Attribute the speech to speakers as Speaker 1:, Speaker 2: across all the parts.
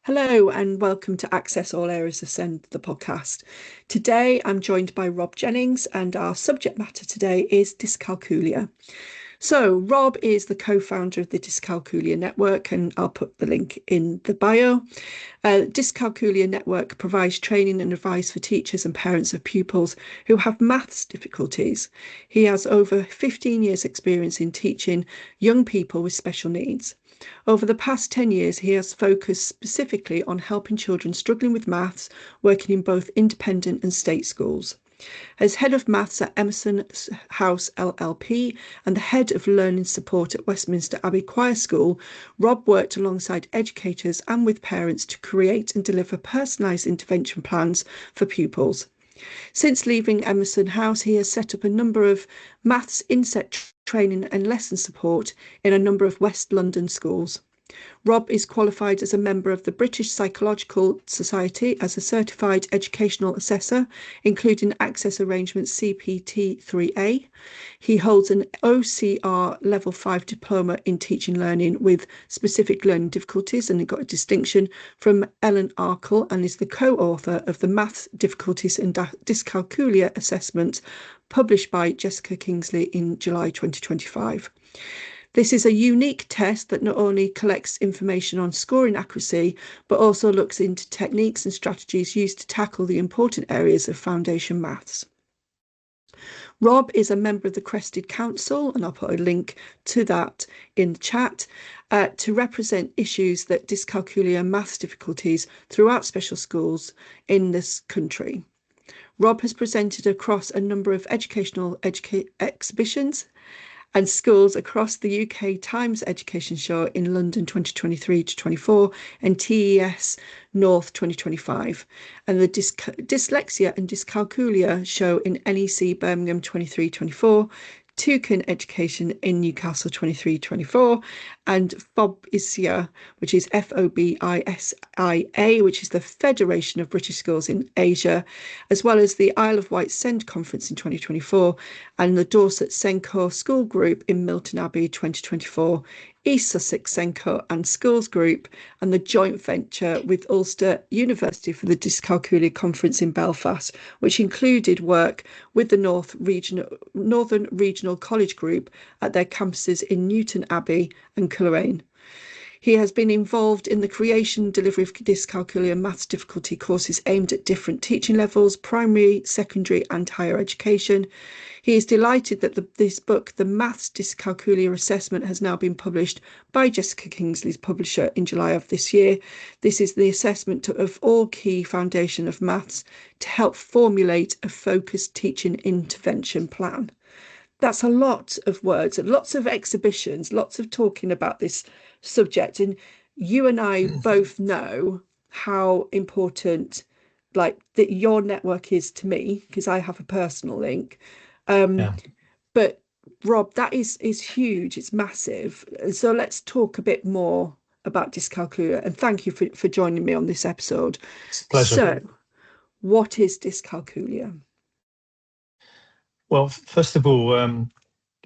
Speaker 1: Hello and welcome to Access All Areas of SEND, the podcast. Today I'm joined by Rob Jennings and our subject matter today is dyscalculia. So Rob is the co-founder of the Dyscalculia Network and I'll put the link in the bio. Dyscalculia Network provides training and advice for teachers and parents of pupils who have maths difficulties. He has over 15 years experience in teaching young people with special needs. Over the past 10 years, he has focused specifically on helping children struggling with maths, working in both independent and state schools. As head of maths at Emerson House LLP and the head of learning support at Westminster Abbey Choir School, Rob worked alongside educators and with parents to create and deliver personalised intervention plans for pupils. Since leaving Emerson House, he has set up a number of maths inset training and lesson support in a number of West London schools. Rob is qualified as a member of the British Psychological Society as a Certified Educational Assessor, including Access Arrangements CPT3A. He holds an OCR Level 5 Diploma in Teaching Learning with Specific Learning Difficulties, and he got a distinction from Helen Arkell and is the co-author of the Maths Difficulties and Dyscalculia Assessment, published by Jessica Kingsley in July 2025. This is a unique test that not only collects information on scoring accuracy, but also looks into techniques and strategies used to tackle the important areas of foundation maths. Rob is a member of the Crested Council, and I'll put a link to that in the chat, to represent issues that dyscalculia and maths difficulties throughout special schools in this country. Rob has presented across a number of educational exhibitions and schools across the UK Times Education Show in London 2023 to 24 and TES North 2025, and the Dyslexia and Dyscalculia Show in NEC Birmingham 23-24, Toucan Education in Newcastle 23-24, and FOBISIA, which is FOBISIA, which is the Federation of British Schools in Asia, as well as the Isle of Wight SEND Conference in 2024, and the Dorset SENCO School Group in Milton Abbey 2024, East Sussex SENCO and Schools Group, and the joint venture with Ulster University for the Dyscalculia Conference in Belfast, which included work with the Northern Regional College Group at their campuses in Newton Abbey and Coleraine. He has been involved in the creation and delivery of dyscalculia and maths difficulty courses aimed at different teaching levels, primary, secondary and higher education. He is delighted that this book, The Maths Dyscalculia Assessment, has now been published by Jessica Kingsley's publisher in July of this year. This is the assessment of all key foundation of maths to help formulate a focused teaching intervention plan. That's a lot of words and lots of exhibitions, lots of talking about this subject. And you and I both know how important that your network is to me, because I have a personal link. But Rob, that is huge. It's massive. And so let's talk a bit more about dyscalculia. And thank you for joining me on this episode.
Speaker 2: It's a pleasure.
Speaker 1: So what is dyscalculia?
Speaker 2: Well, first of all,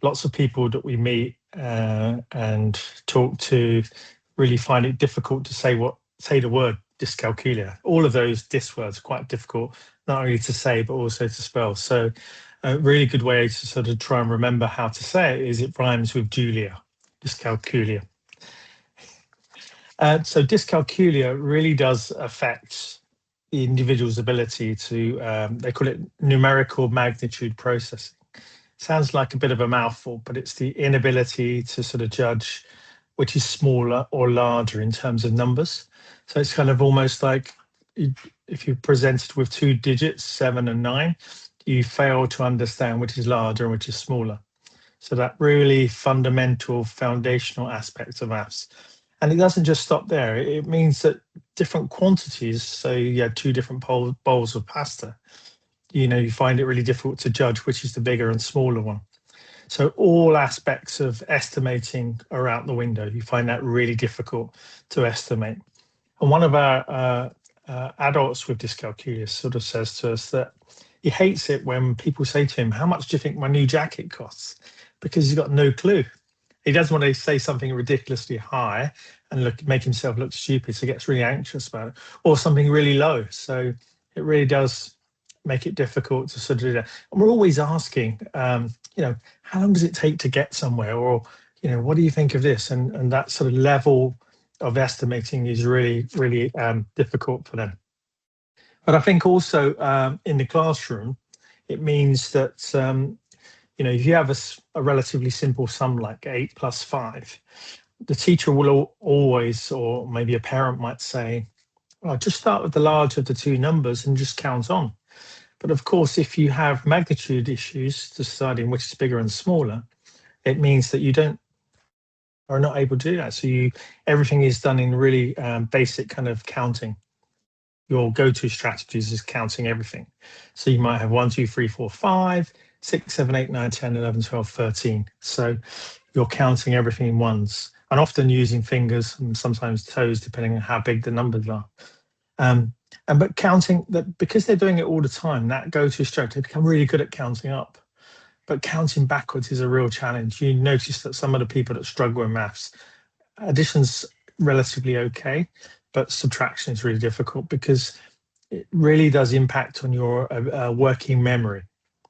Speaker 2: lots of people that we meet and talk to really find it difficult to say the word dyscalculia. All of those dys words are quite difficult, not only to say, but also to spell. So a really good way to sort of try and remember how to say it is it rhymes with Julia, dyscalculia. So dyscalculia really does affect the individual's ability to, they call it numerical magnitude processing. Sounds like a bit of a mouthful, but it's the inability to sort of judge which is smaller or larger in terms of numbers. So it's kind of almost like if you're presented with two digits, 7 and 9, you fail to understand which is larger and which is smaller. So that really fundamental foundational aspect of maths. And it doesn't just stop there. It means that different quantities, so you had two different bowls of pasta, you find it really difficult to judge which is the bigger and smaller one. So all aspects of estimating are out the window. You find that really difficult to estimate. And one of our adults with dyscalculia sort of says to us that he hates it when people say to him, "How much do you think my new jacket costs?" Because he's got no clue. he doesn't want to say something ridiculously high and make himself look stupid, so he gets really anxious about it, or something really low. So it really does make it difficult to sort of do that. And we're always asking, how long does it take to get somewhere, or what do you think of this? And that sort of level of estimating is really, really difficult for them. But I think also in the classroom, it means that if you have a relatively simple sum like 8 plus 5, the teacher will always, or maybe a parent might say, well, just start with the larger of the two numbers and just count on. But of course, if you have magnitude issues deciding which is bigger and smaller, it means that you are not able to do that. So everything is done in really basic kind of counting. Your go-to strategies is counting everything. So you might have 1, 2, 3, 4, 5, 6, 7, 8, 9, 10, 11, 12, 13. So you're counting everything in ones, and often using fingers and sometimes toes, depending on how big the numbers are. But counting that, because they're doing it all the time, that go-to strategy, they become really good at counting up. But counting backwards is a real challenge. You notice that some of the people that struggle in maths, addition's relatively okay, but subtraction is really difficult because it really does impact on your working memory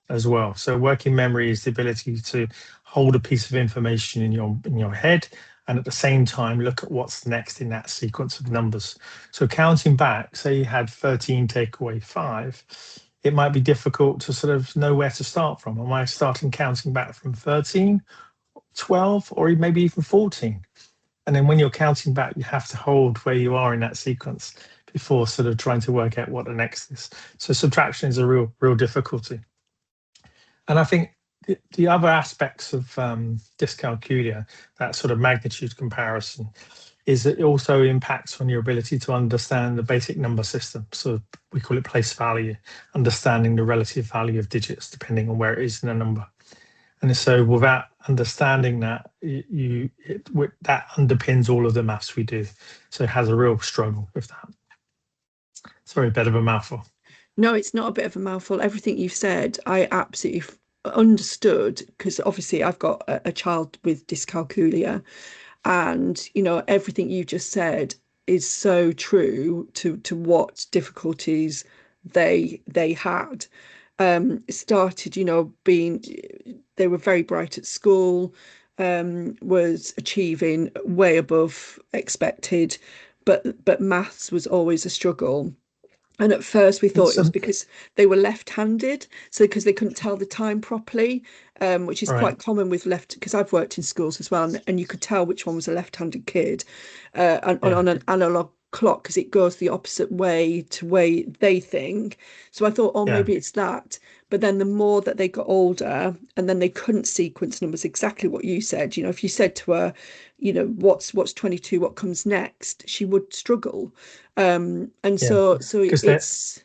Speaker 2: as well. So working memory is the ability to hold a piece of information in your head, and at the same time look at what's next in that sequence of numbers. So counting back, say you had 13 take away 5, it might be difficult to sort of know where to start from. Am I starting counting back from 13, 12, or maybe even 14? And then when you're counting back, you have to hold where you are in that sequence before sort of trying to work out what the next is. So subtraction is a real difficulty. And I think the other aspects of dyscalculia, that sort of magnitude comparison, is that it also impacts on your ability to understand the basic number system. So we call it place value, understanding the relative value of digits depending on where it is in a number. And so without understanding that, that underpins all of the maths we do. So it has a real struggle with that. Sorry, a bit of a mouthful.
Speaker 1: No, it's not a bit of a mouthful. Everything you've said, I absolutely understood, because obviously I've got a child with dyscalculia, and everything you just said is so true to what difficulties they had. It started, they were very bright at school, was achieving way above expected, but maths was always a struggle. And at first we thought it was because they were left-handed, so because they couldn't tell the time properly, which is quite common with because I've worked in schools as well, and you could tell which one was a left-handed kid on an analog clock, because it goes the opposite way to way they think. So I thought, maybe it's that. But then the more that they got older, and then they couldn't sequence numbers, exactly what you said. If you said to her, what's 22, what comes next, she would struggle. So it's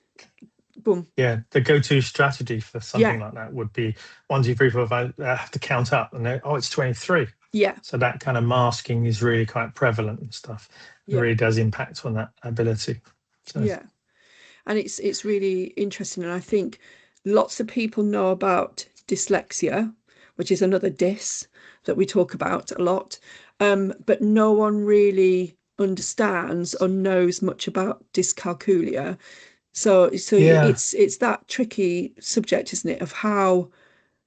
Speaker 1: boom.
Speaker 2: Yeah, the go-to strategy for something like that would be 1, 2, 3, 4, 5. I have to count up, and it's 23.
Speaker 1: Yeah.
Speaker 2: So that kind of masking is really quite prevalent and stuff. It really does impact on that ability. So.
Speaker 1: Yeah, and it's really interesting, and I think lots of people know about dyslexia, which is another dys that we talk about a lot, but no one really understands or knows much about dyscalculia. So it's that tricky subject, isn't it, of how,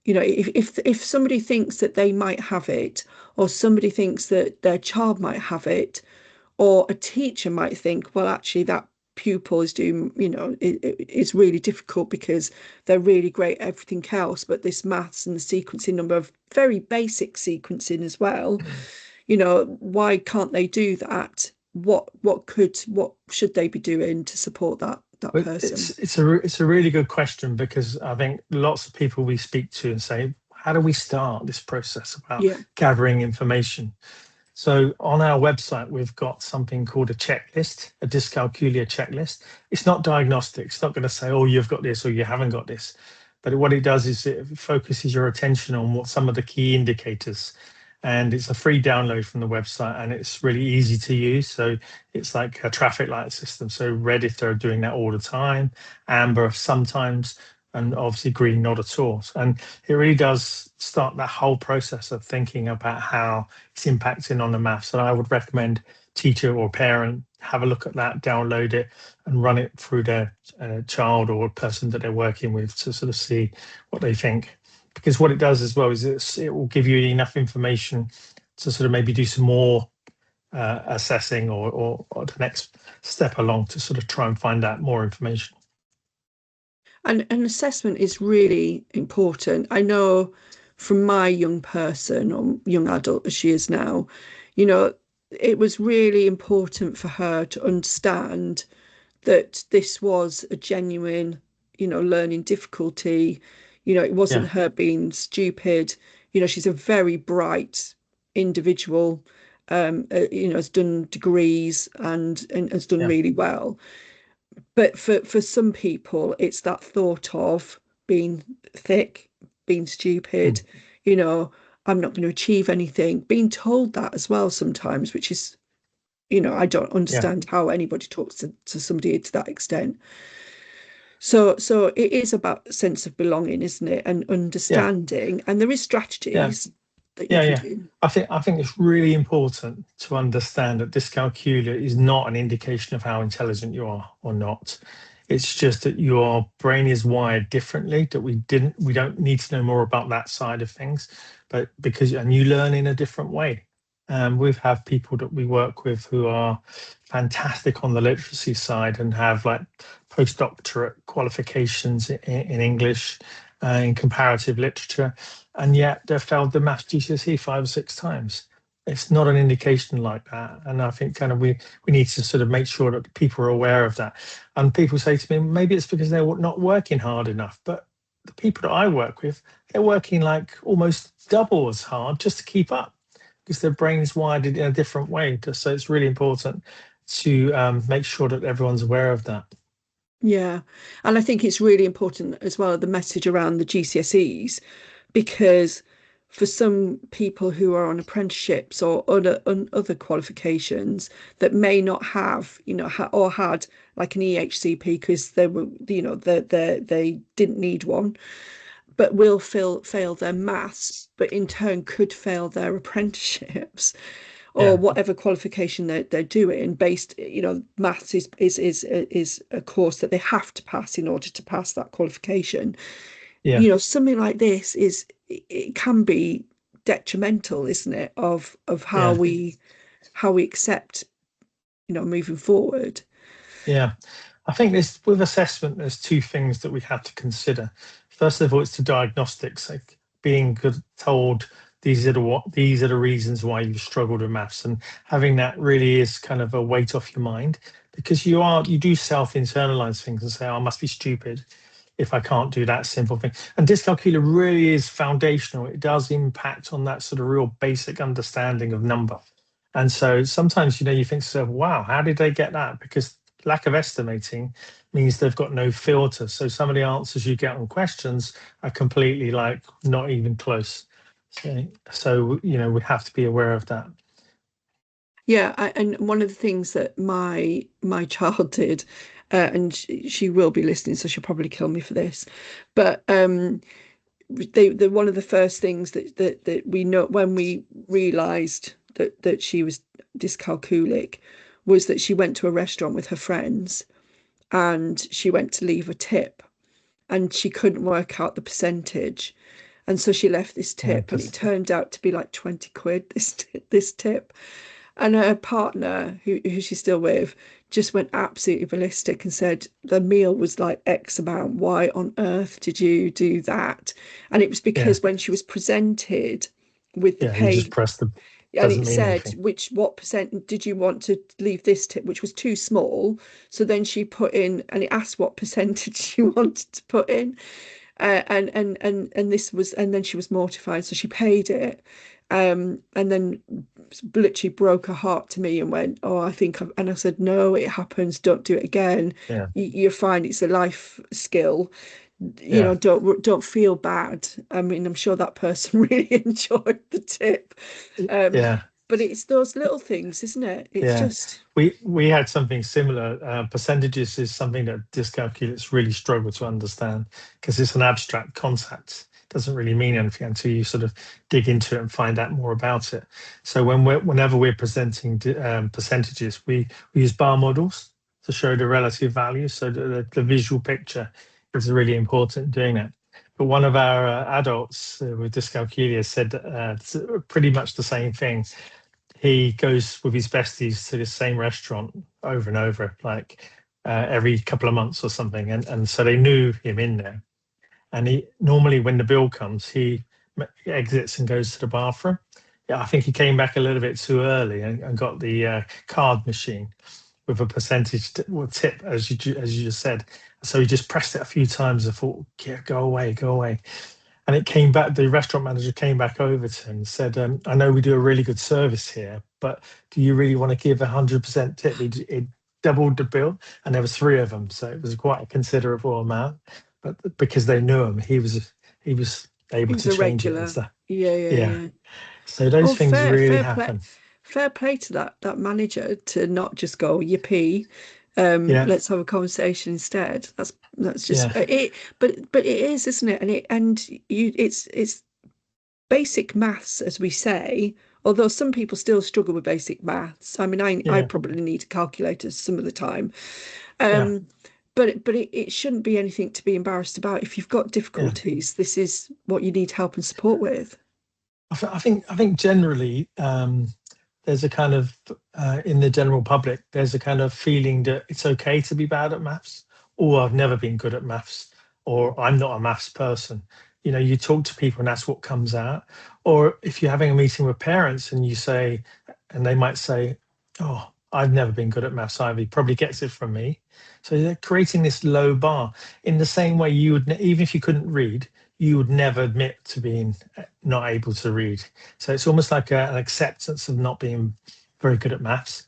Speaker 1: if somebody thinks that they might have it, or somebody thinks that their child might have it, or a teacher might think, well, actually that pupil is doing, it's really difficult because they're really great at everything else, but this maths and the sequencing number of very basic sequencing as well, why can't they do that? What should they be doing to support that person?
Speaker 2: It's a really good question, because I think lots of people we speak to and say, how do we start this process about gathering information? So on our website, we've got something called a checklist, a dyscalculia checklist. It's not diagnostic. It's not going to say, oh, you've got this or you haven't got this. But what it does is it focuses your attention on what some of the key indicators. And it's a free download from the website, and it's really easy to use. So it's like a traffic light system. So red if they're doing that all the time, amber sometimes, and obviously green, not at all. And it really does start that whole process of thinking about how it's impacting on the maths. And I would recommend teacher or parent have a look at that, download it, and run it through their child or person that they're working with to sort of see what they think. Because what it does as well is it will give you enough information to sort of maybe do some more assessing or the next step along to sort of try and find out more information.
Speaker 1: And an assessment is really important. I know from my young person or young adult as she is now, you know, it was really important for her to understand that this was a genuine, you know, learning difficulty. You know, it wasn't
Speaker 2: Yeah,
Speaker 1: her being stupid. You know, she's a very bright individual, you know, has done degrees and has done
Speaker 2: yeah,
Speaker 1: really well. But for some people, it's that thought of being thick, being stupid,
Speaker 2: mm,
Speaker 1: you know, I'm not going to achieve anything, being told that as well sometimes, which is, you know, I don't
Speaker 2: yeah,
Speaker 1: understand how anybody talks to somebody to that extent. So it is about sense of belonging, isn't it? And
Speaker 2: yeah,
Speaker 1: understanding. And there is
Speaker 2: yeah.
Speaker 1: strategies that you
Speaker 2: Yeah,
Speaker 1: can
Speaker 2: yeah.
Speaker 1: do.
Speaker 2: I think it's really important to understand that dyscalculia is not an indication of how intelligent you are or not. It's just that your brain is wired differently, that we don't need to know more about that side of things, but and you learn in a different way. We have people that we work with who are fantastic on the literacy side and have like postdoctorate qualifications in English, in comparative literature, and yet they've failed the maths GCSE 5 or 6 times. It's not an indication like that. And I think kind of we need to sort of make sure that people are aware of that. And people say to me, maybe it's because they're not working hard enough. But the people that I work with, they're working like almost double as hard just to keep up because their brain's wired in a different way. So it's really important to make sure that everyone's aware of that.
Speaker 1: Yeah. And I think it's really important as well, the message around the GCSEs, because for some people who are on apprenticeships or other qualifications that may not have, you know, or had like an EHCP because they were, you know, they didn't need one, but will fail their maths, but in turn could fail their apprenticeships or
Speaker 2: Yeah,
Speaker 1: whatever qualification they're doing based, you know, maths is a course that they have to pass in order to pass that qualification.
Speaker 2: yeah,
Speaker 1: You know, something like this is, it can be detrimental, isn't it, of
Speaker 2: yeah.
Speaker 1: how we accept, you know, moving forward.
Speaker 2: Yeah, I think this with assessment, there's two things that we have to consider. First of all, it's the diagnostics, like being told these are the reasons why you struggled with maths, and having that really is kind of a weight off your mind because you do self-internalize things and say, oh, I must be stupid if I can't do that simple thing. And dyscalculia really is foundational. It does impact on that sort of real basic understanding of number. And so sometimes, you think to yourself, wow, how did they get that? Because lack of estimating means they've got no filter. So some of the answers you get on questions are completely like not even close. So we have to be aware of that.
Speaker 1: Yeah, and one of the things that my child did, and she will be listening, so she'll probably kill me for this, but the one of the first things that we know when we realised that she was dyscalculic was that she went to a restaurant with her friends and she went to leave a tip and she couldn't work out the percentage. And so she left this
Speaker 2: Yeah,
Speaker 1: tip and it turned out to be like 20 quid, this tip. And her partner, who she's still with, just went absolutely ballistic and said the meal was like X amount. Why on earth did you do that? And it was
Speaker 2: yeah,
Speaker 1: because when she was presented with the
Speaker 2: yeah. You just
Speaker 1: pay,
Speaker 2: press the
Speaker 1: and
Speaker 2: doesn't
Speaker 1: it
Speaker 2: mean
Speaker 1: said
Speaker 2: anything.
Speaker 1: what percent did you want to leave this tip, which was too small. So then she put in, and it asked what percentage she wanted to put in, and this was, and then she was mortified, so she paid it, and then literally broke her heart to me and went, oh, I think and I said, no, it happens, don't do it again.
Speaker 2: Yeah,
Speaker 1: You're fine, it's a life skill, you
Speaker 2: yeah,
Speaker 1: know, don't feel bad. I mean, I'm sure that person really enjoyed the tip. um
Speaker 2: yeah.
Speaker 1: but it's those little things, isn't it? It's
Speaker 2: Yeah,
Speaker 1: just,
Speaker 2: we had something similar. Percentages is something that dyscalculists really struggle to understand because it's an abstract concept. It doesn't really mean anything until you sort of dig into it and find out more about it. So whenever we're presenting percentages, we use bar models to show the relative values. So the visual picture is really important in doing that. But one of our adults with dyscalculia said pretty much the same thing. He goes with his besties to the same restaurant over and over, like every couple of months or something, and so they knew him in there. And he normally, when the bill comes, he exits and goes to the bathroom. Yeah, I think he came back a little bit too early and got the card machine with a percentage tip, as you just said. So he just pressed it a few times and thought, yeah, go away, go away. And it came back, the restaurant manager came back over to him and said, I know we do a really good service here, but do you really want to give 100% tip? He doubled the bill, and there was three of them. So it was quite a considerable amount. But because they knew him, he was able
Speaker 1: he was
Speaker 2: to
Speaker 1: a
Speaker 2: change it and
Speaker 1: regular.
Speaker 2: stuff.
Speaker 1: Yeah,
Speaker 2: Yeah.
Speaker 1: yeah.
Speaker 2: So those
Speaker 1: Oh,
Speaker 2: things really happen.
Speaker 1: fair play to that manager to not just go yippee.
Speaker 2: Yeah.
Speaker 1: Let's have a conversation instead. That's just
Speaker 2: Yeah.
Speaker 1: it. But it is, isn't it? It's basic maths, as we say. Although some people still struggle with basic maths. I mean, I
Speaker 2: Yeah.
Speaker 1: probably need a calculator some of the time.
Speaker 2: Yeah.
Speaker 1: Um, but it shouldn't be anything to be embarrassed about. If you've got
Speaker 2: Yeah.
Speaker 1: difficulties, this is what you need help and support with.
Speaker 2: I think generally there's a kind of in the general public there's a kind of feeling that it's okay to be bad at maths, or I've never been good at maths, or I'm not a maths person. You know, you talk to people and that's what comes out. Or if you're having a meeting with parents and you say, and they might say, "Oh, I've never been good at maths either. He probably gets it from me." So they're creating this low bar in the same way you would, even if you couldn't read, you would never admit to being not able to read. So it's almost like an acceptance of not being very good at maths.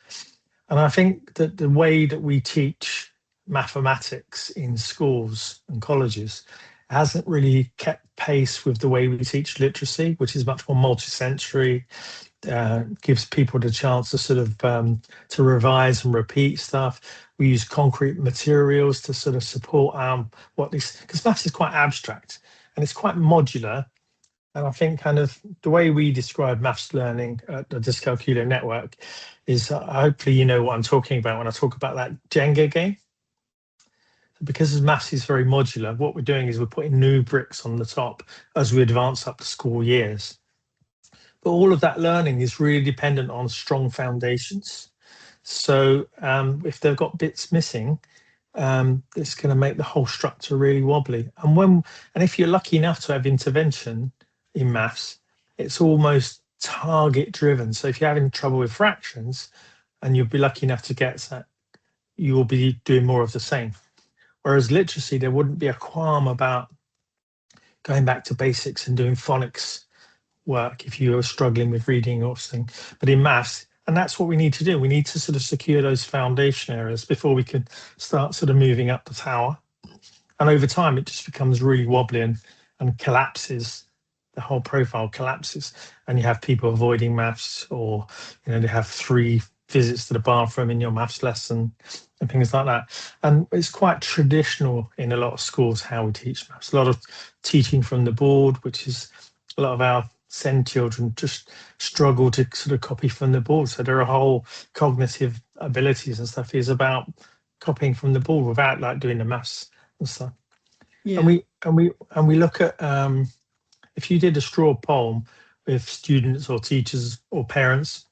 Speaker 2: And I think that the way that we teach mathematics in schools and colleges hasn't really kept pace with the way we teach literacy, which is much more multisensory, gives people the chance to sort of to revise and repeat stuff. We use concrete materials to sort of support what this, because maths is quite abstract and it's quite modular. And I think kind of the way we describe maths learning at the Dyscalculia Network is hopefully you know what I'm talking about when I talk about that Jenga game. Because maths is very modular, what we're doing is we're putting new bricks on the top as we advance up the school years. But all of that learning is really dependent on strong foundations. So if they've got bits missing, it's going to make the whole structure really wobbly. And if you're lucky enough to have intervention in maths, it's almost target driven. So if you're having trouble with fractions and you'll be lucky enough to get that, you will be doing more of the same. Whereas literacy, there wouldn't be a qualm about going back to basics and doing phonics work if you were struggling with reading or something. But in maths, and that's what we need to do. We need to sort of secure those foundation areas before we can start sort of moving up the tower. And over time, it just becomes really wobbly and collapses. The whole profile collapses, and you have people avoiding maths, or you know they have 3 visits to the bathroom in your maths lesson and things like that. And it's quite traditional in a lot of schools how we teach maths. A lot of teaching from the board, which is a lot of our SEND children just struggle to sort of copy from the board. So their whole cognitive abilities and stuff is about copying from the board without like doing the maths and stuff.
Speaker 1: Yeah.
Speaker 2: And we look at if you did a straw poll with students or teachers or parents,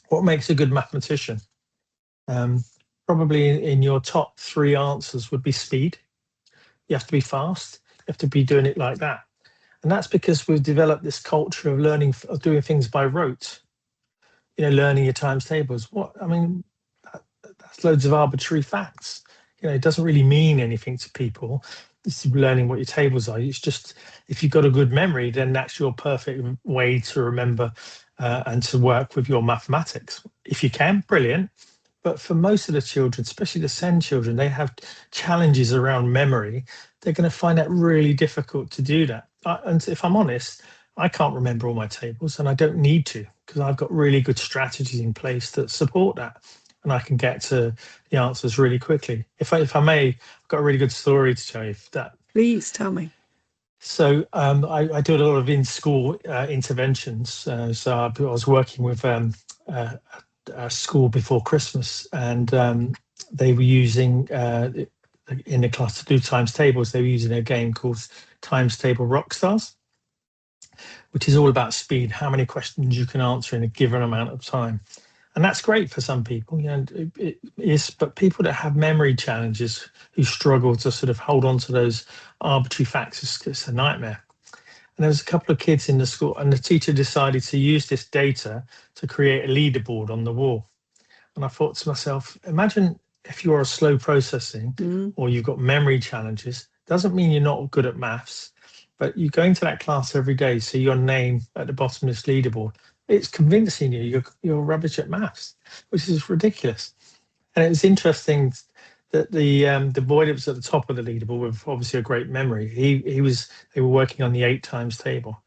Speaker 2: what makes a good mathematician? Probably in your top 3 answers would be speed. You have to be fast. You have to be doing it like that. And that's because we've developed this culture of learning, of doing things by rote. You know, learning your times tables. That's loads of arbitrary facts. You know, it doesn't really mean anything to people. It's learning what your tables are. It's just, if you've got a good memory, then that's your perfect way to remember and to work with your mathematics. If you can, brilliant. But for most of the children, especially the SEND children, they have challenges around memory. They're going to find it really difficult to do that. And if I'm honest, I can't remember all my tables, and I don't need to, because I've got really good strategies in place that support that, and I can get to the answers really quickly. If I may, I've got a really good story to tell you.
Speaker 1: Please tell me.
Speaker 2: So I do a lot of in-school interventions. So I was working with a school before Christmas, and they were using in the class to do times tables. They were using a game called Times Table Rockstars, which is all about speed, how many questions you can answer in a given amount of time. And that's great for some people, it is, but people that have memory challenges, who struggle to sort of hold on to those arbitrary facts, it's a nightmare. And there was a couple of kids in the school, and the teacher decided to use this data to create a leaderboard on the wall. And I thought to myself, imagine if you are slow processing or you've got memory challenges. Doesn't mean you're not good at maths, but you go into that class every day, see your name at the bottom of this leaderboard. It's convincing you're rubbish at maths, which is ridiculous. And it was interesting that the boy that was at the top of the leaderboard with obviously a great memory, they were working on the 8 times table,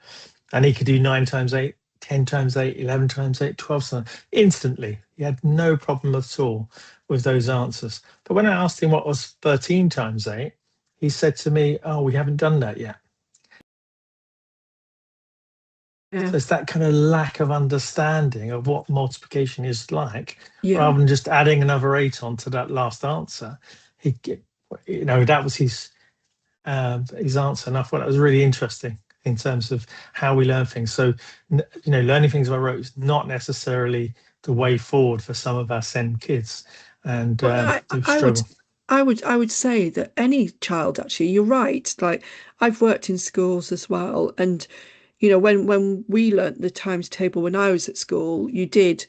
Speaker 2: and he could do 9 times 8, 10 times 8, 11 times 8, 12 times instantly. He had no problem at all with those answers. But when I asked him what was 13 times 8, he said to me, "Oh, we haven't done that yet."
Speaker 1: Yeah.
Speaker 2: So it's that kind of lack of understanding of what multiplication is like,
Speaker 1: Yeah.
Speaker 2: rather than just adding another 8 onto that last answer. That was his answer, and I thought that was really interesting in terms of how we learn things. So, learning things by rote is not necessarily the way forward for some of our SEND kids, and they struggle.
Speaker 1: I would say that any child, actually, you're right. Like, I've worked in schools as well, and when we learnt the times table when I was at school, you did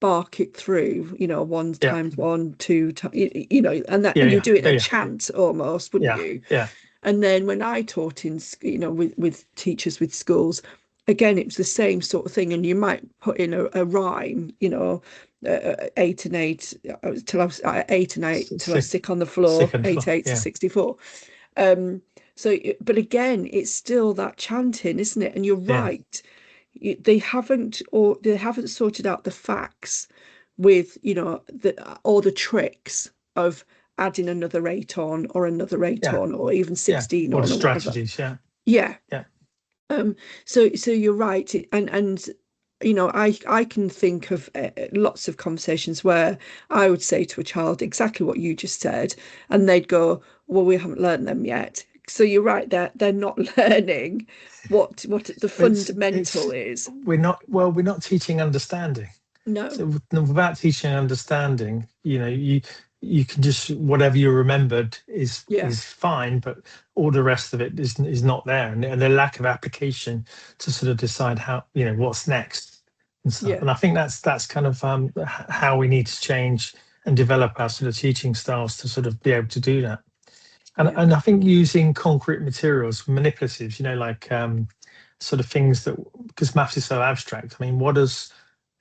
Speaker 1: bark it through, 1 times 1, 2 times, and that you do it in a chant almost, wouldn't you?
Speaker 2: Yeah.
Speaker 1: And then when I taught in, with teachers with schools, again, it was the same sort of thing. And you might put in a rhyme, 8 and 8 till I was 8 and 8 till I was sick on the floor, 8 8 to 64. So, but again, it's still that chanting, isn't it? And you're right. They haven't sorted out the facts with, all the tricks of adding another 8 on or another 8 on, or even 16 on,
Speaker 2: or
Speaker 1: or
Speaker 2: strategies.
Speaker 1: whatever.
Speaker 2: Yeah.
Speaker 1: So you're right, and I can think of lots of conversations where I would say to a child exactly what you just said, and they'd go, "Well, we haven't learned them yet." So you're right, they're not learning what the fundamental is.
Speaker 2: We're not teaching understanding.
Speaker 1: No.
Speaker 2: So without teaching understanding, you can just, whatever you remembered is fine, but all the rest of it is not there, and the lack of application to sort of decide how, what's next and stuff. And I think that's kind of how we need to change and develop our sort of teaching styles to sort of be able to do that. And I think using concrete materials, manipulatives, like sort of things that, because maths is so abstract. I mean, what does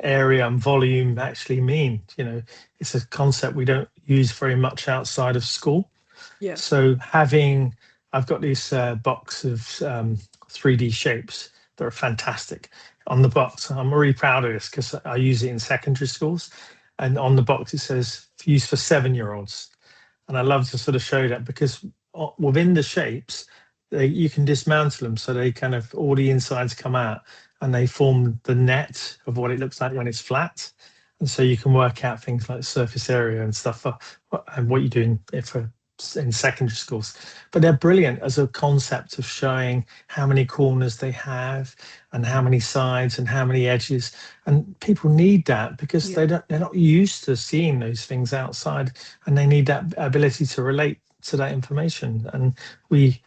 Speaker 2: area and volume actually mean? It's a concept we don't use very much outside of school. So I've got this box of 3D shapes that are fantastic. On the box, I'm really proud of this because I use it in secondary schools, and on the box it says used for 7-year-olds. And I love to sort of show that, because within the shapes, you can dismantle them, so they kind of, all the insides come out, and they form the net of what it looks like when it's flat. And so you can work out things like surface area and stuff and what you're doing in secondary schools. But they're brilliant as a concept of showing how many corners they have and how many sides and how many edges. And people need that because they're not used to seeing those things outside, and they need that ability to relate to that information. And we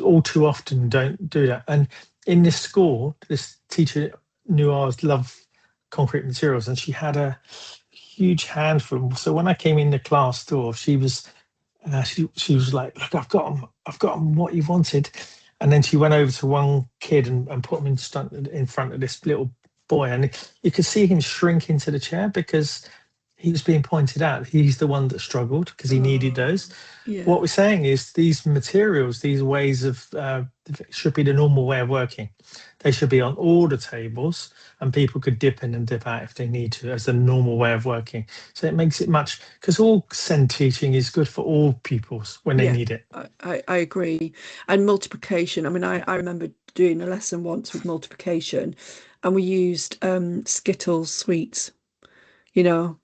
Speaker 2: all too often don't do that. And in this school, this teacher knew I love concrete materials, and she had a huge handful. So when I came in the class door, she was like, "Look, I've got them what you wanted." And then she went over to one kid and put him in front of this little boy, and you could see him shrink into the chair because he was being pointed out. He's the one that struggled because he needed those.
Speaker 1: Yeah.
Speaker 2: What we're saying is these materials, these ways of should be the normal way of working. They should be on all the tables, and people could dip in and dip out if they need to as a normal way of working. So it makes it much, because all SEND teaching is good for all pupils when they need it.
Speaker 1: I agree. And multiplication. I mean, I remember doing a lesson once with multiplication, and we used Skittles sweets. You know,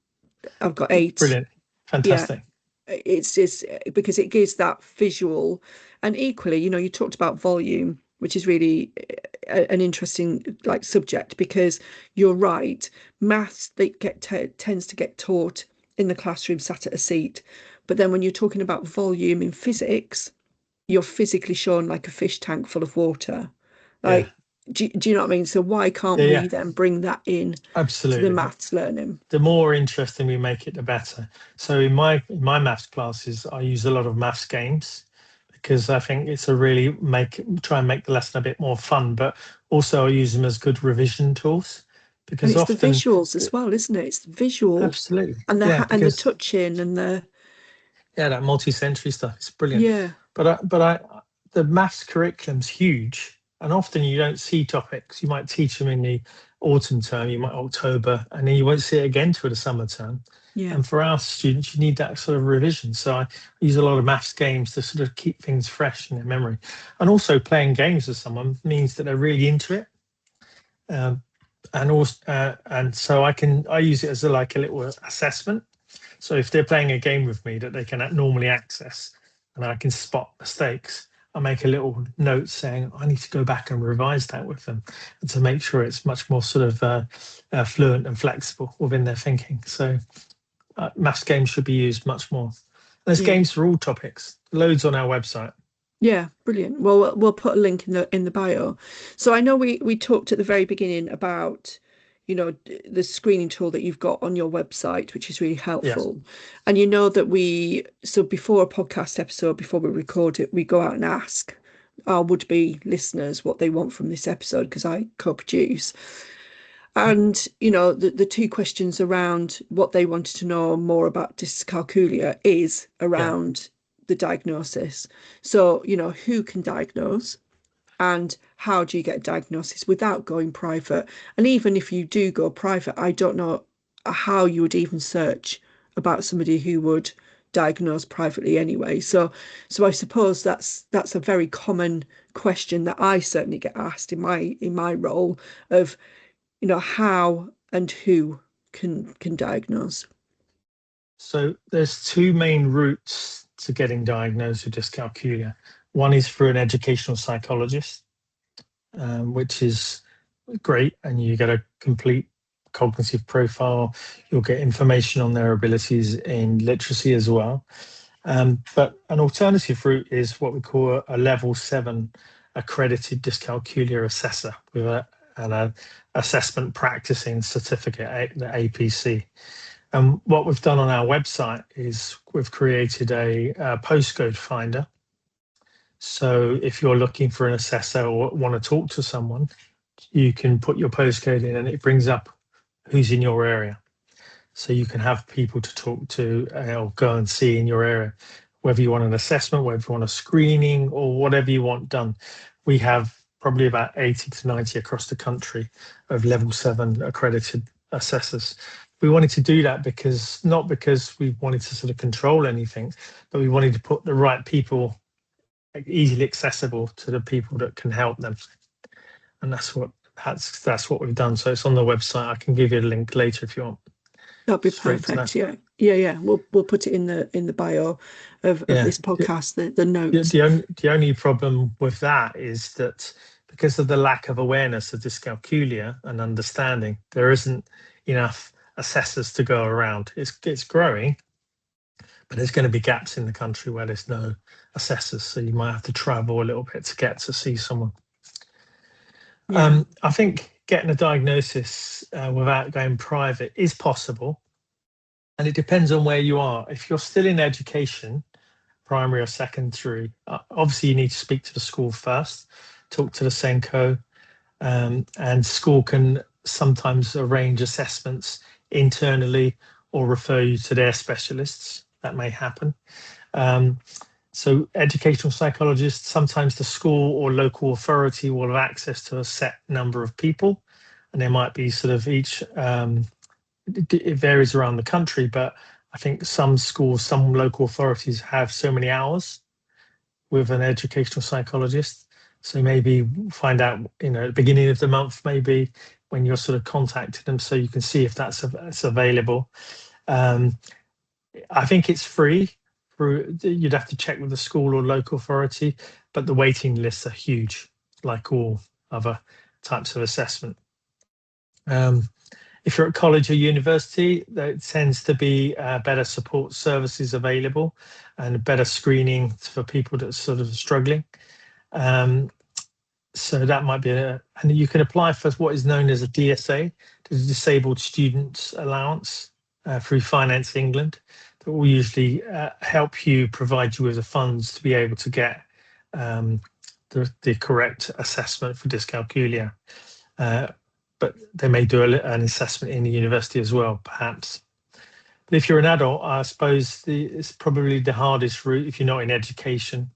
Speaker 1: I've got 8.
Speaker 2: Brilliant. Fantastic.
Speaker 1: It's just because it gives that visual. And equally, you talked about volume, which is really an interesting subject, because you're right, maths tends to get taught in the classroom sat at a seat, but then when you're talking about volume in physics, you're physically shown like a fish tank full of water. Do you know what I mean? So why can't we then bring that in
Speaker 2: Absolutely
Speaker 1: to the maths learning?
Speaker 2: The more interesting we make it, the better. So in my maths classes, I use a lot of maths games, because I think it's a really try and make the lesson a bit more fun, but also I use them as good revision tools, because
Speaker 1: and it's
Speaker 2: often
Speaker 1: the visuals as well, isn't it? It's the visual,
Speaker 2: absolutely,
Speaker 1: and the touching and the
Speaker 2: that multi-sensory stuff. It's brilliant.
Speaker 1: Yeah.
Speaker 2: But the maths curriculum's huge, and often you don't see topics. You might teach them in the autumn term, you might October, and then you won't see it again till the summer term.
Speaker 1: Yeah.
Speaker 2: And for our students, you need that sort of revision. So I use a lot of maths games to sort of keep things fresh in their memory. And also playing games with someone means that they're really into it. And so I use it as a little assessment. So if they're playing a game with me that they can normally access, and I can spot mistakes, I make a little note saying I need to go back and revise that with them, and to make sure it's much more sort of fluent and flexible within their thinking. So maths games should be used much more. There's games for all topics, loads on our website.
Speaker 1: Yeah, brilliant. Well, we'll put a link in the bio. So I know we talked at the very beginning about the screening tool that you've got on your website, which is really helpful. Yes. And so before a podcast episode, before we record it, we go out and ask our would-be listeners what they want from this episode, because I co-produce. And the 2 questions around what they wanted to know more about dyscalculia is around the diagnosis. So who can diagnose, and how do you get a diagnosis without going private? And even if you do go private, I don't know how you would even search about somebody who would diagnose privately anyway. So I suppose that's a very common question that I certainly get asked in my role of how and who can diagnose.
Speaker 2: So there's 2 main routes to getting diagnosed with dyscalculia. One is through an educational psychologist, which is great, and you get a complete cognitive profile. You'll get information on their abilities in literacy as well. But an alternative route is what we call a level 7 accredited dyscalculia assessor with an assessment practicing certificate, the APC. And what we've done on our website is we've created a postcode finder. So if you're looking for an assessor or want to talk to someone, you can put your postcode in and it brings up who's in your area. So you can have people to talk to or go and see in your area, whether you want an assessment, whether you want a screening, or whatever you want done. We have probably about 80 to 90 across the country of level 7 accredited assessors. We wanted to do that not because we wanted to sort of control anything, but we wanted to put the right people easily accessible to the people that can help them. And that's what we've done. So it's on the website. I can give you a link later if you want.
Speaker 1: That'd be perfect. Yeah. We'll put it in the bio of this podcast, the notes.
Speaker 2: The only problem with that is that because of the lack of awareness of dyscalculia and understanding, there isn't enough assessors to go around. It's growing, but there's going to be gaps in the country where there's no assessors. So you might have to travel a little bit to get to see someone. Yeah. I think getting a diagnosis without going private is possible. And it depends on where you are. If you're still in education, primary or secondary, obviously you need to speak to the school first, talk to the SENCO, and school can sometimes arrange assessments internally or refer you to their specialists. That may happen. So educational psychologists, sometimes the school or local authority will have access to a set number of people, and there might be sort of each, it varies around the country, but I think some schools, some local authorities have so many hours with an educational psychologist. So maybe find out, at the beginning of the month, maybe when you're sort of contacting them, so you can see if that's available. I think it's free. You'd have to check with the school or local authority, but the waiting lists are huge, like all other types of assessment. If you're at college or university, there tends to be better support services available and better screening for people that are sort of struggling. So that might be and you can apply for what is known as a DSA, the Disabled Students Allowance, through Finance England. That will usually help you, provide you with the funds to be able to get the correct assessment for dyscalculia. But they may do an assessment in the university as well, perhaps. But if you're an adult, I suppose it's probably the hardest route if you're not in education.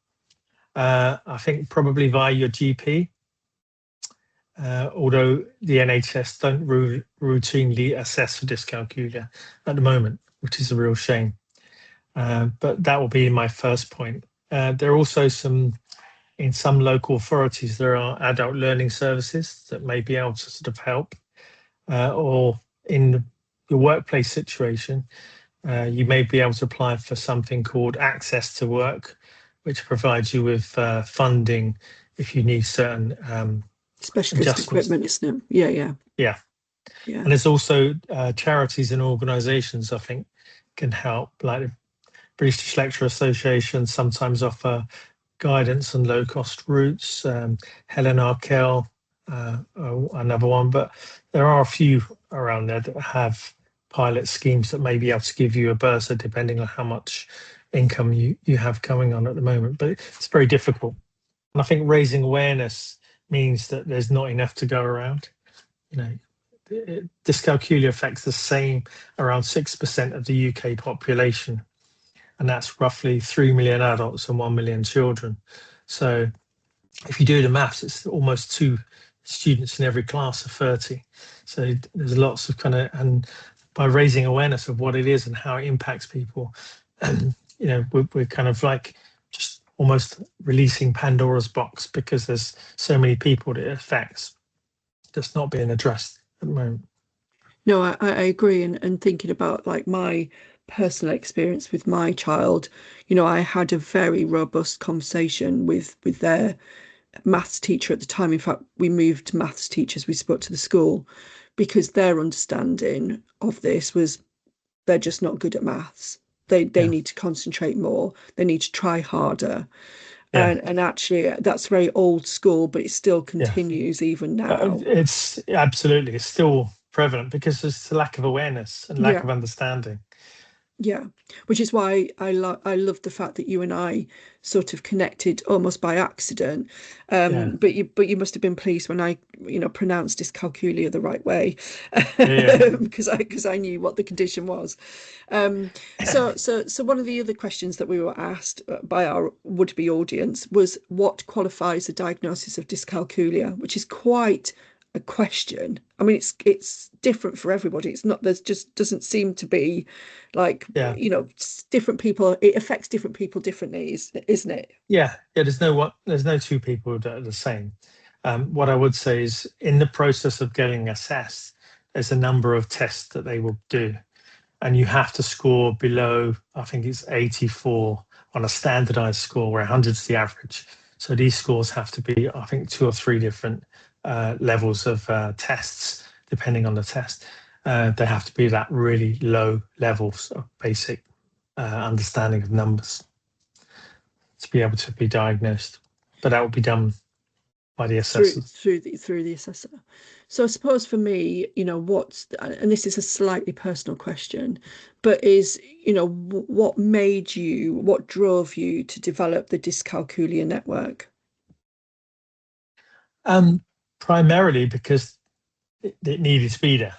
Speaker 2: I think probably via your GP, although the NHS don't routinely assess for dyscalculia at the moment, which is a real shame. But that will be my first point. There are also in some local authorities, there are adult learning services that may be able to sort of help, or in your workplace situation, you may be able to apply for something called Access to Work, which provides you with funding if you need certain
Speaker 1: specialist equipment, isn't it? Yeah.
Speaker 2: And there's also charities and organisations I think can help, like the British Dyslexia Association sometimes offer guidance on low-cost routes. Helen Arkell, another one, but there are a few around there that have pilot schemes that may be able to give you a bursar depending on how much income you have coming on at the moment. But it's very difficult. And I think raising awareness means that there's not enough to go around. Dyscalculia affects the same around 6% of the UK population, and that's roughly 3 million adults and 1 million children. So if you do the maths, it's almost 2 students in every class of 30. So there's lots of and by raising awareness of what it is and how it impacts people, we're kind of like just almost releasing Pandora's box, because there's so many people that it affects that's not being addressed at the moment.
Speaker 1: No, I agree. And thinking about like my personal experience with my child, I had a very robust conversation with their maths teacher at the time. In fact, we moved to maths teachers. We spoke to the school because their understanding of this was they're just not good at maths. They need to concentrate more. They need to try harder. And actually, that's very old school, but it still continues even now.
Speaker 2: It's absolutely, it's still prevalent because there's a lack of awareness and lack of understanding.
Speaker 1: Yeah, which is why I love the fact that you and I sort of connected almost by accident. But you must have been pleased when I pronounced dyscalculia the right way, because I knew what the condition was. So one of the other questions that we were asked by our would-be audience was what qualifies a diagnosis of dyscalculia, which is quite a question. I mean, it's different for everybody. It's not, there's just doesn't seem to be like, different people, it affects different people differently, isn't it?
Speaker 2: There's no 2 people that are the same. What I would say is, in the process of getting assessed, there's a number of tests that they will do, and you have to score below, I think it's 84 on a standardized score, where 100 is the average. So these scores have to be, I think, 2 or 3 different levels of tests, depending on the test. They have to be that really low levels of basic understanding of numbers to be able to be diagnosed. But that will be done by the assessor.
Speaker 1: Through the assessor. So I suppose for me, and this is a slightly personal question, but is, what drove you to develop the Dyscalculia Network?
Speaker 2: Primarily because it needed to be there.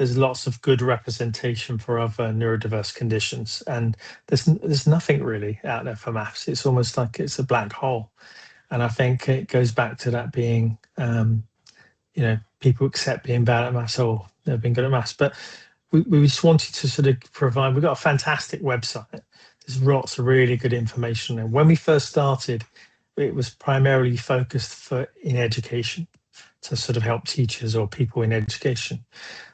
Speaker 2: there's lots of good representation for other neurodiverse conditions, and there's nothing really out there for maths. It's almost like it's a black hole, and I think it goes back to that being, people accept being bad at maths or they've been good at maths, but we just wanted to sort of provide. We've got a fantastic website. There's lots of really good information, and when we first started, it was primarily focused in education, to sort of help teachers or people in education.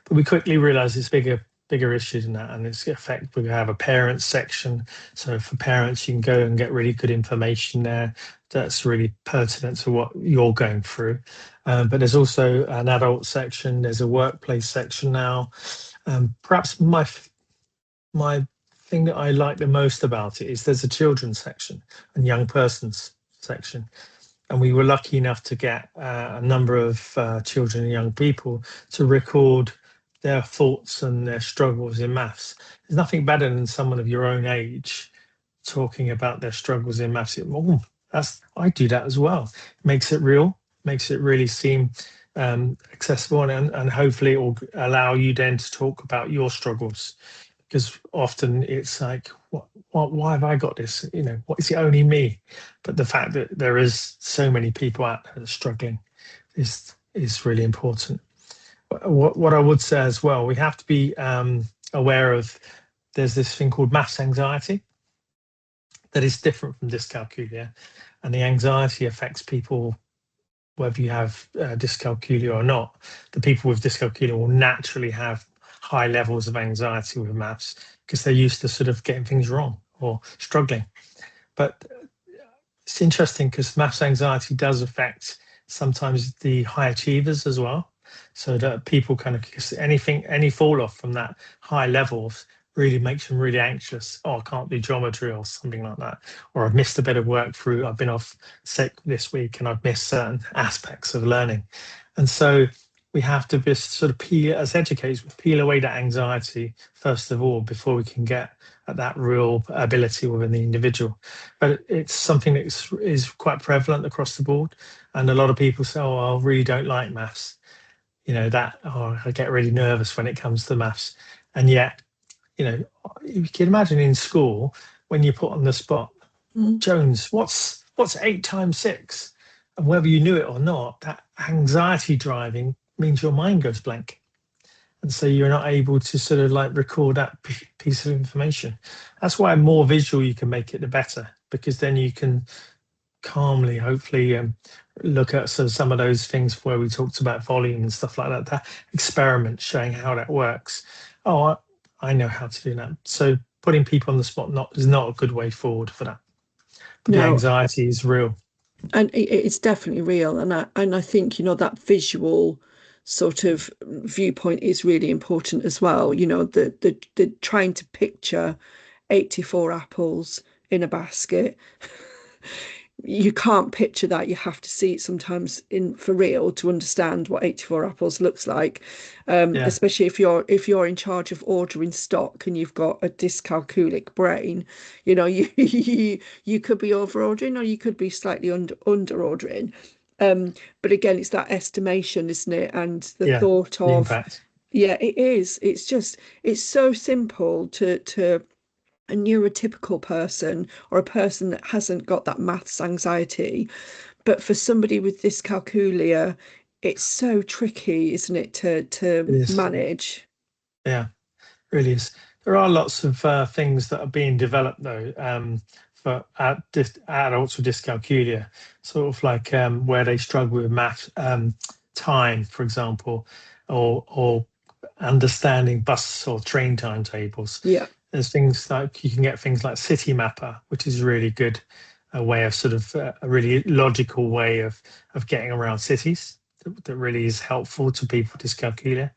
Speaker 2: But we quickly realized it's bigger issue than that, and it's effect. We have a parents section, so for parents you can go and get really good information there that's really pertinent to what you're going through. But there's also an adult section, there's a workplace section now. Perhaps my thing that I like the most about it is there's a children's section and young persons section. And we were lucky enough to get a number of children and young people to record their thoughts and their struggles in maths. There's nothing better than someone of your own age talking about their struggles in maths. I do that as well. It makes it real, makes it really seem accessible, and hopefully it will allow you then to talk about your struggles, because often it's like, why have I got this? What is it only me? But the fact that there is so many people out there that are struggling is really important. What I would say as well, we have to be aware of, there's this thing called maths anxiety that is different from dyscalculia, and the anxiety affects people whether you have dyscalculia or not. The people with dyscalculia will naturally have high levels of anxiety with maths because they're used to sort of getting things wrong or struggling. But it's interesting because maths anxiety does affect sometimes the high achievers as well. So that people kind of, any fall off from that high levels really makes them really anxious. Oh, I can't do geometry or something like that. Or I've missed a bit of work through, I've been off sick this week and I've missed certain aspects of learning. And so we have to just sort of as educators, peel away that anxiety first of all before we can get at that real ability within the individual. But it's something that is quite prevalent across the board. And a lot of people say, oh, I really don't like maths. I get really nervous when it comes to maths. And yet, you can imagine in school when you put on the spot, Jones, what's 8 times 6? And whether you knew it or not, that anxiety driving means your mind goes blank. And so you're not able to sort of like record that piece of information. That's why more visual you can make it, the better, because then you can calmly, hopefully, look at some of those things where we talked about volume and stuff like that experiment showing how that works. Oh, I know how to do that. So putting people on the spot is not a good way forward for that. But the anxiety is real.
Speaker 1: And it's definitely real. And I think, that visual sort of viewpoint is really important as well. The trying to picture 84 apples in a basket. You can't picture that. You have to see it sometimes for real to understand what 84 apples looks like. Especially if you're in charge of ordering stock and you've got a dyscalculic brain, you could be over ordering or you could be slightly under ordering. But again, it's that estimation, isn't it? And the thought of
Speaker 2: impact.
Speaker 1: Yeah, it is. It's so simple to a neurotypical person or a person that hasn't got that maths anxiety. But for somebody with dyscalculia, it's so tricky, isn't it, to manage?
Speaker 2: Yeah, it really is. There are lots of things that are being developed, though, for adults with dyscalculia, sort of like where they struggle with math, time, for example, or understanding bus or train timetables.
Speaker 1: Yeah.
Speaker 2: There's things like you can get things like City Mapper, which is really good, a way of sort of a really logical way of getting around cities that really is helpful to people with dyscalculia.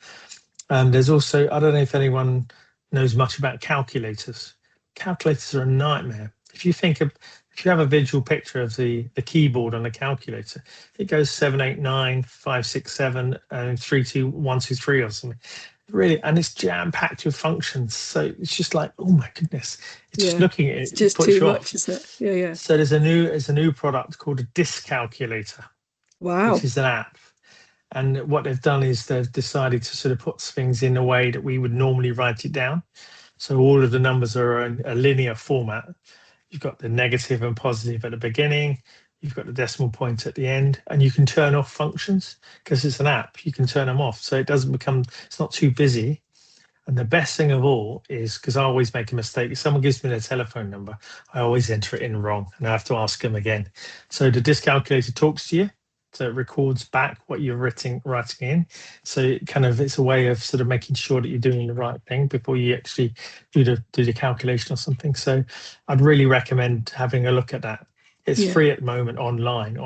Speaker 2: There's also, I don't know if anyone knows much about calculators. Calculators are a nightmare. If you have a visual picture of the keyboard on a calculator, it goes 7, 8, 9, 5, 6, 7, and 3, 2, 1, 2, 3 or something. Really, and it's jam-packed with functions, so it's just like, oh my goodness, it's just looking at it,
Speaker 1: it's just too much, isn't it? Yeah.
Speaker 2: So there's a new product called a Dyscalculator.
Speaker 1: Wow.
Speaker 2: Which is an app, And what they've done is they've decided to sort of put things in a way that we would normally write it down. So all of the numbers are in a linear format. You've got the negative and positive at the beginning. You've got the decimal point at the end, and you can turn off functions because it's an app. You can turn them off, so it doesn't become, it's not too busy. And the best thing of all is, because I always make a mistake, if someone gives me their telephone number, I always enter it in wrong and I have to ask them again. So the Dyscalculator talks to you, so it records back what you're writing in. So it kind of, it's a way of sort of making sure that you're doing the right thing before you actually do the calculation or something. So I'd really recommend having a look at that. It's free at the moment online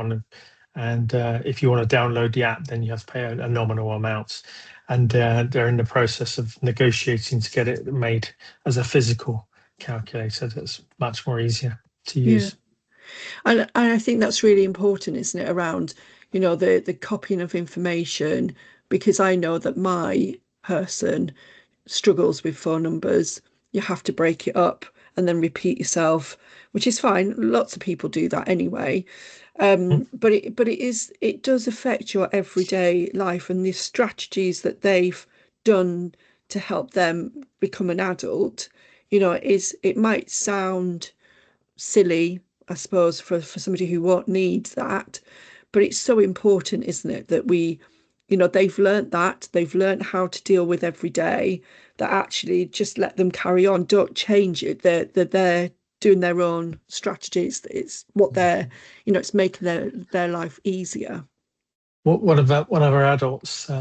Speaker 2: and if you want to download the app, then you have to pay a nominal amount. And they're in the process of negotiating to get it made as a physical calculator that's much more easier to use.
Speaker 1: And I think that's really important, isn't it, around, you know, the copying of information, because I know that my person struggles with phone numbers. You have to break it up and then repeat yourself, which is fine. Lots of people do that anyway. But it does affect your everyday life, and the strategies that they've done to help them become an adult, you know, it might sound silly, I suppose, for somebody who won't need that, but it's so important, isn't it, that we, you know, they've learned how to deal with every day, that actually just let them carry on, don't change it. They're doing their own strategies. It's what they're, you know, it's making their life easier.
Speaker 2: What about one of our adults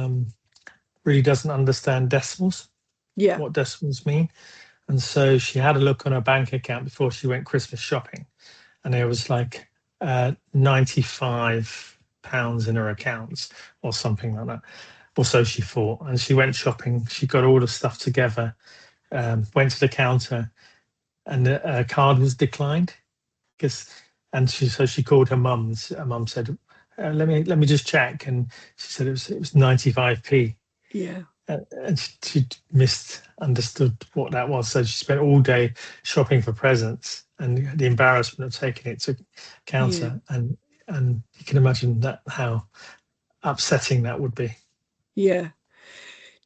Speaker 2: really doesn't understand decimals? What decimals mean? And so she had a look on her bank account before she went Christmas shopping, and there was like £95 in her accounts or something like that, or so she thought. And she went shopping, she got all the stuff together, went to the counter, and the card was declined. So she called her mum. Her mum said, let me just check, and she said it was 95p. And she misunderstood what that was, so she spent all day shopping for presents, and the embarrassment of taking it to counter, and you can imagine that how upsetting that would be.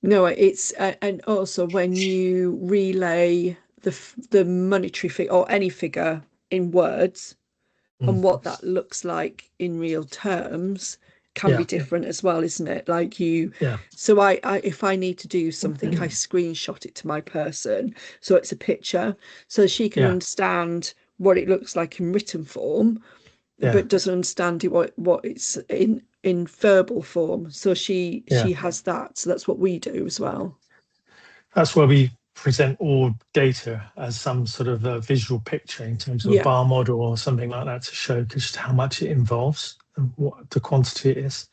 Speaker 1: No, it's and also when you relay the monetary figure or any figure in words, and what that looks like in real terms can be different as well, isn't it? Like so I if I need to do something, I screenshot it to my person, so it's a picture, so she can understand what it looks like in written form, but doesn't understand what it's in verbal form. So she has that. So that's what we do as well.
Speaker 2: That's why we present all data as some sort of a visual picture in terms of a bar model or something like that, to show just how much it involves and what the quantity is,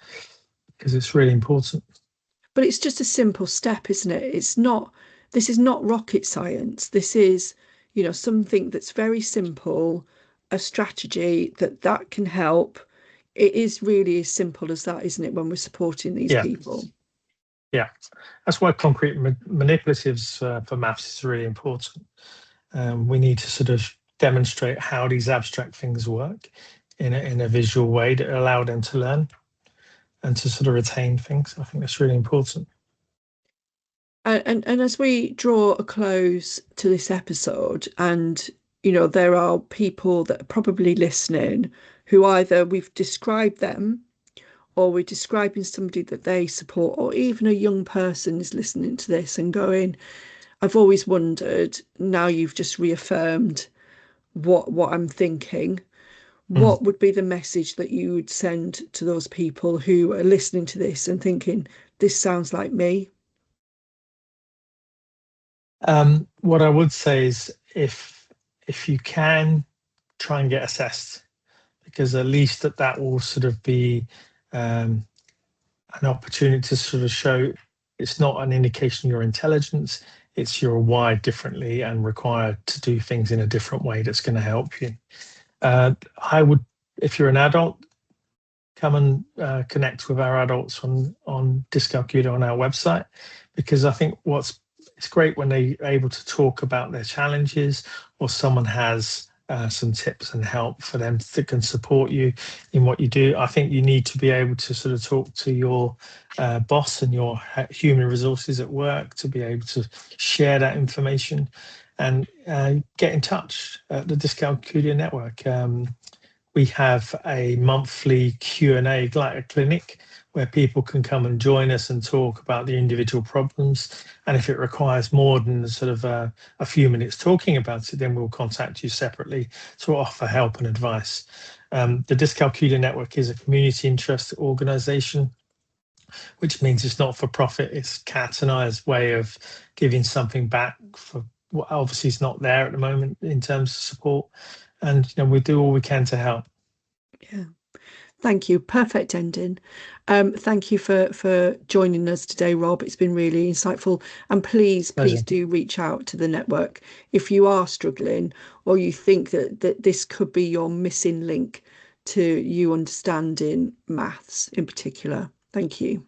Speaker 2: because it's really important.
Speaker 1: But it's just a simple step, isn't it? This is not rocket science. This is, you know, something that's very simple, a strategy that can help. It is really as simple as that, isn't it, when we're supporting these people?
Speaker 2: Yeah, that's why concrete manipulatives for maths is really important. We need to sort of demonstrate how these abstract things work in a visual way that allow them to learn and to sort of retain things. I think that's really important.
Speaker 1: And as we draw a close to this episode, and you know, there are people that are probably listening who either we've described them, or we're describing somebody that they support, or even a young person is listening to this and going, I've always wondered, now you've just reaffirmed what I'm thinking. What would be the message that you would send to those people who are listening to this and thinking, this sounds like me?
Speaker 2: What I would say is, if you can, try and get assessed, because at least that will sort of be an opportunity to sort of show it's not an indication of your intelligence, it's you're wired differently and required to do things in a different way that's going to help you. I would, if you're an adult, come and connect with our adults on Dyscalculia on our website, because I think it's great when they're able to talk about their challenges, or someone has some tips and help for them that can support you in what you do. I think you need to be able to sort of talk to your boss and your human resources at work to be able to share that information and get in touch at the Dyscalculia Network. We have a monthly Q&A clinic where people can come and join us and talk about the individual problems. And if it requires more than sort of a few minutes talking about it, then we'll contact you separately to offer help and advice. The Dyscalculia Network is a community interest organisation, which means it's not for profit. It's Kat and I's way of giving something back for what obviously is not there at the moment in terms of support. And we do all we can to help.
Speaker 1: Yeah. Thank you. Perfect ending. Thank you for joining us today, Rob. It's been really insightful. And please do reach out to the network if you are struggling or you think that this could be your missing link to you understanding maths in particular. Thank you.